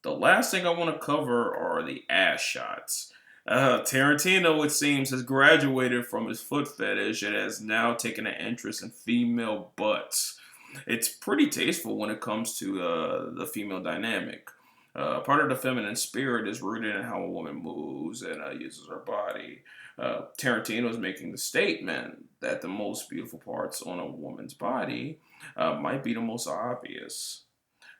The last thing I want to cover are the ass shots. Tarantino, it seems, has graduated from his foot fetish and has now taken an interest in female butts. It's pretty tasteful when it comes to the female dynamic. Part of the feminine spirit is rooted in how a woman moves and uses her body. Tarantino is making the statement that the most beautiful parts on a woman's body might be the most obvious.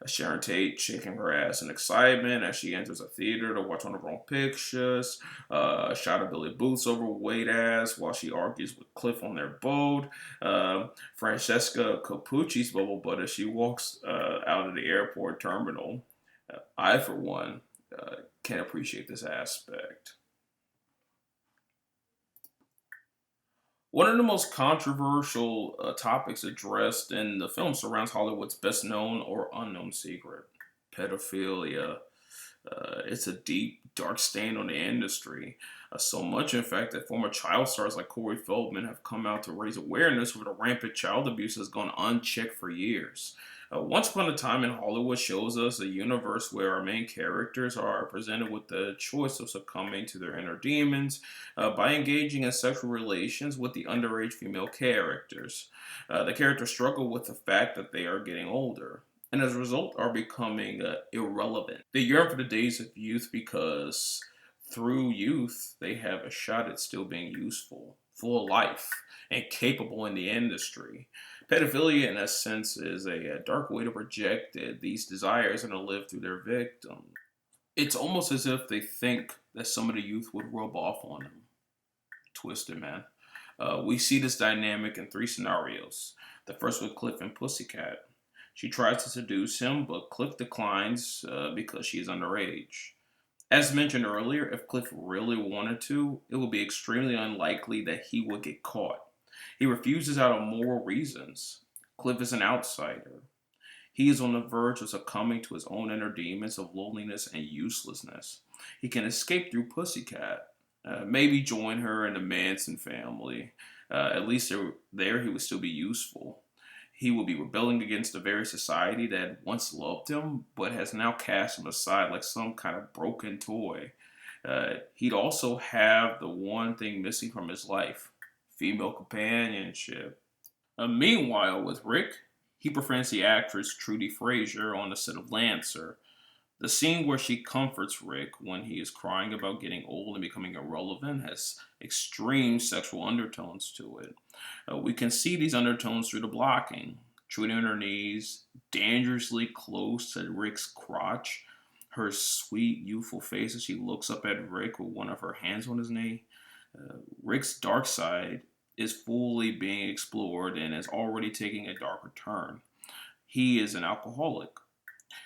Sharon Tate shaking her ass in excitement as she enters a theater to watch one of her own pictures. A shot of Billy Booth's overweight ass while she argues with Cliff on their boat. Francesca Capucci's bubble butt as she walks out of the airport terminal. I, for one, can appreciate this aspect. One of the most controversial topics addressed in the film surrounds Hollywood's best known or unknown secret pedophilia. It's a deep, dark stain on the industry. So much, in fact, that former child stars like Corey Feldman have come out to raise awareness over the rampant child abuse that's gone unchecked for years. Once Upon a Time in Hollywood shows us a universe where our main characters are presented with the choice of succumbing to their inner demons by engaging in sexual relations with the underage female characters. The characters struggle with the fact that they are getting older and as a result are becoming irrelevant. They yearn for the days of youth because through youth they have a shot at still being useful, full of life, and capable in the industry. Pedophilia, in a sense, is a dark way to project these desires and to live through their victim. It's almost as if they think that some of the youth would rub off on them. Twisted, man. We see this dynamic in three scenarios. The first with Cliff and Pussycat. She tries to seduce him, but Cliff declines because she is underage. As mentioned earlier, if Cliff really wanted to, it would be extremely unlikely that he would get caught. He refuses out of moral reasons. Cliff is an outsider. He is on the verge of succumbing to his own inner demons of loneliness and uselessness. He can escape through Pussycat, maybe join her in the Manson family. At least there he would still be useful. He will be rebelling against the very society that once loved him, but has now cast him aside like some kind of broken toy. He'd also have the one thing missing from his life female companionship. Meanwhile, with Rick, he befriends the actress Trudy Frazier on the set of Lancer. The scene where she comforts Rick when he is crying about getting old and becoming irrelevant has extreme sexual undertones to it. We can see these undertones through the blocking. Trudy on her knees, dangerously close to Rick's crotch, her sweet, youthful face as she looks up at Rick with one of her hands on his knee. Rick's dark side is fully being explored and is already taking a darker turn. He is an alcoholic.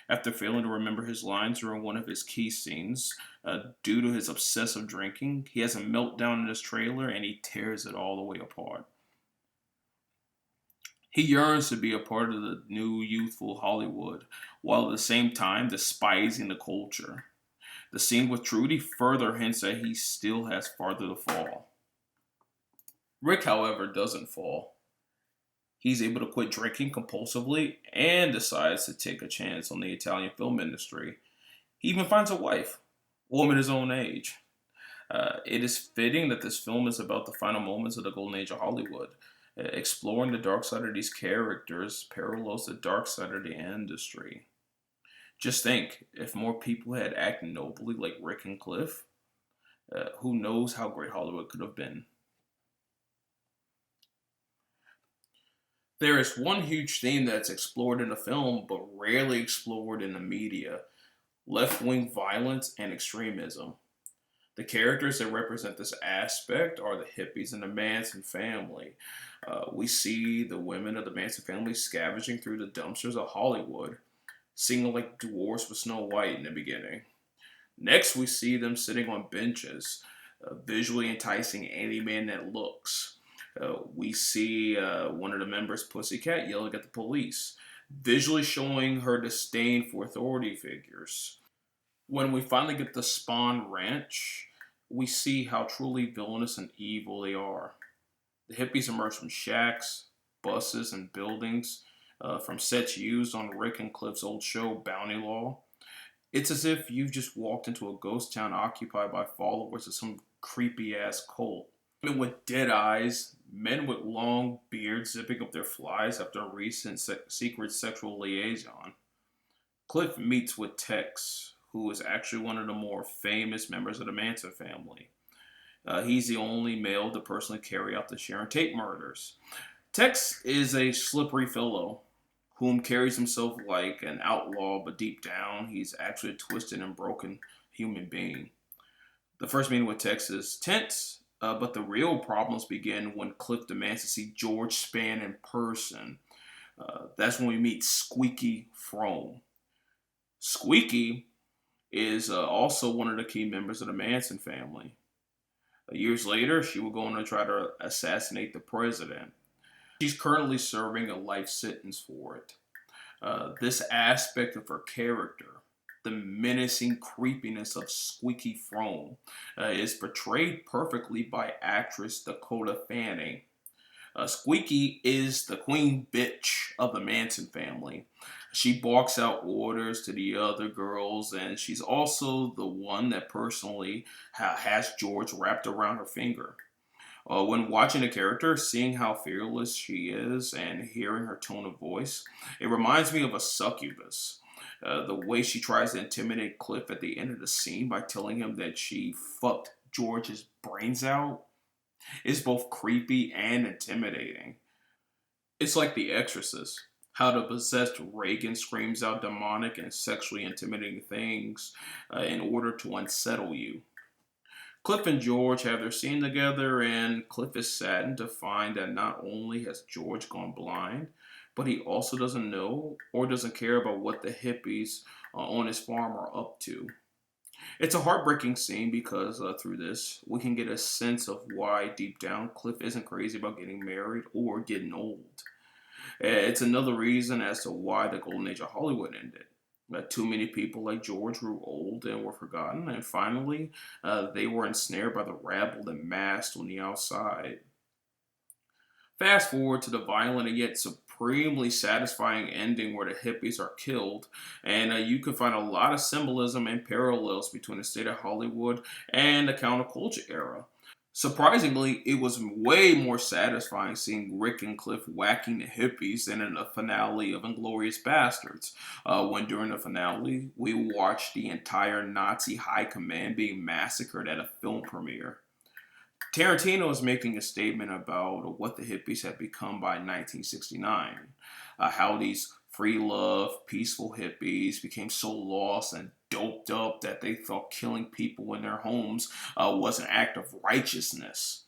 After failing to remember his lines during one of his key scenes, due to his obsessive drinking, he has a meltdown in his trailer and he tears it all the way apart. He yearns to be a part of the new youthful Hollywood, while at the same time despising the culture. The scene with Trudy further hints that he still has farther to fall. Rick, however, doesn't fall. He's able to quit drinking compulsively and decides to take a chance on the Italian film industry. He even finds a wife, a woman his own age. It is fitting that this film is about the final moments of the golden age of Hollywood. Exploring the dark side of these characters parallels the dark side of the industry. Just think, if more people had acted nobly like Rick and Cliff, who knows how great Hollywood could have been. There is one huge theme that's explored in the film but rarely explored in the media: left wing violence and extremism. The characters that represent this aspect are the hippies and the Manson family. We see the women of the Manson family scavenging through the dumpsters of Hollywood, singing like dwarfs with Snow White in the beginning. Next, we see them sitting on benches, visually enticing any man that looks. We see one of the members, Pussycat, yelling at the police, visually showing her disdain for authority figures. When we finally get to Spawn Ranch, we see how truly villainous and evil they are. The hippies emerge from shacks, buses, and buildings, from sets used on Rick and Cliff's old show, Bounty Law. It's as if you've just walked into a ghost town occupied by followers of some creepy ass cult. Women with dead eyes, men with long beards zipping up their flies after a recent secret sexual liaison. Cliff meets with Tex, who is actually one of the more famous members of the Manson family. He's the only male to personally carry out the Sharon Tate murders. Tex is a slippery fellow whom carries himself like an outlaw, but deep down, he's actually a twisted and broken human being. The first meeting with Tex is tense, but the real problems begin when Cliff demands to see George Spann in person. That's when we meet Squeaky Fromme. Squeaky is also one of the key members of the Manson family. Years later, she will go on to try to assassinate the president. She's currently serving a life sentence for it. This aspect of her character, the menacing creepiness of Squeaky Fromme, is portrayed perfectly by actress Dakota Fanning. Squeaky is the queen bitch of the Manson family. She barks out orders to the other girls, and she's also the one that personally has George wrapped around her finger. When watching the character, seeing how fearless she is and hearing her tone of voice, it reminds me of a succubus. The way she tries to intimidate Cliff at the end of the scene by telling him that she fucked George's brains out is both creepy and intimidating. It's like The Exorcist, how the possessed Reagan screams out demonic and sexually intimidating things in order to unsettle you. Cliff and George have their scene together, and Cliff is saddened to find that not only has George gone blind, but he also doesn't know or doesn't care about what the hippies on his farm are up to. It's a heartbreaking scene because through this, we can get a sense of why deep down Cliff isn't crazy about getting married or getting old. It's another reason as to why the golden age of Hollywood ended. Too many people like George grew old and were forgotten, and finally, they were ensnared by the rabble that massed on the outside. Fast forward to the violent and yet supremely satisfying ending where the hippies are killed, and you can find a lot of symbolism and parallels between the state of Hollywood and the counterculture era. Surprisingly, it was way more satisfying seeing Rick and Cliff whacking the hippies than in the finale of Inglourious Bastards. When during the finale, we watched the entire Nazi high command being massacred at a film premiere. Tarantino is making a statement about what the hippies had become by 1969, how these free love, peaceful hippies became so lost and doped up that they thought killing people in their homes was an act of righteousness.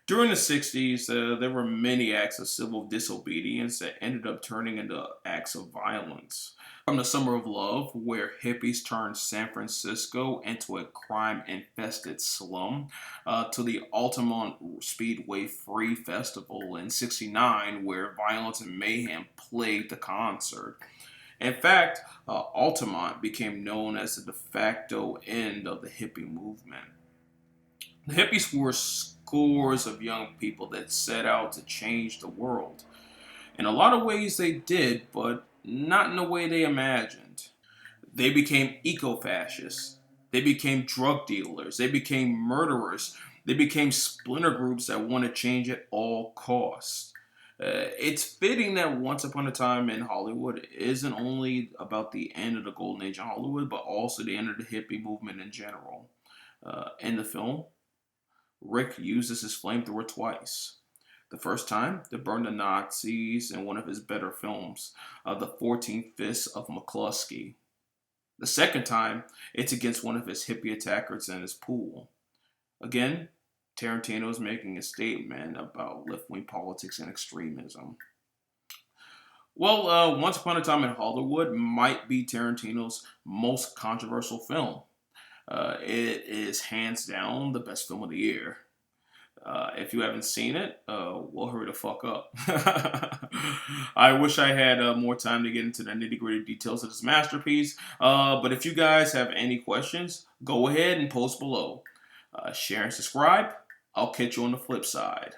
During the 60s, there were many acts of civil disobedience that ended up turning into acts of violence. From the Summer of Love, where hippies turned San Francisco into a crime-infested slum, to the Altamont Speedway Free Festival in '69, where violence and mayhem plagued the concert. In fact, Altamont became known as the de facto end of the hippie movement. The hippies were scores of young people that set out to change the world. In a lot of ways they did, but not in the way they imagined. They became eco-fascists. They became drug dealers. They became murderers. They became splinter groups that want to change at all costs. It's fitting that Once Upon a Time in Hollywood isn't only about the end of the golden age in Hollywood, but also the end of the hippie movement in general. In the film, Rick uses his flamethrower twice. The first time, to burn the Nazis in one of his better films, The 14 Fists of McCluskey. The second time, it's against one of his hippie attackers in his pool. Again, Tarantino is making a statement about left-wing politics and extremism. Well, Once Upon a Time in Hollywood might be Tarantino's most controversial film. It is hands down the best film of the year. If you haven't seen it, well, hurry the fuck up. I wish I had more time to get into the nitty gritty details of this masterpiece. But if you guys have any questions, go ahead and post below. Share and subscribe. I'll catch you on the flip side.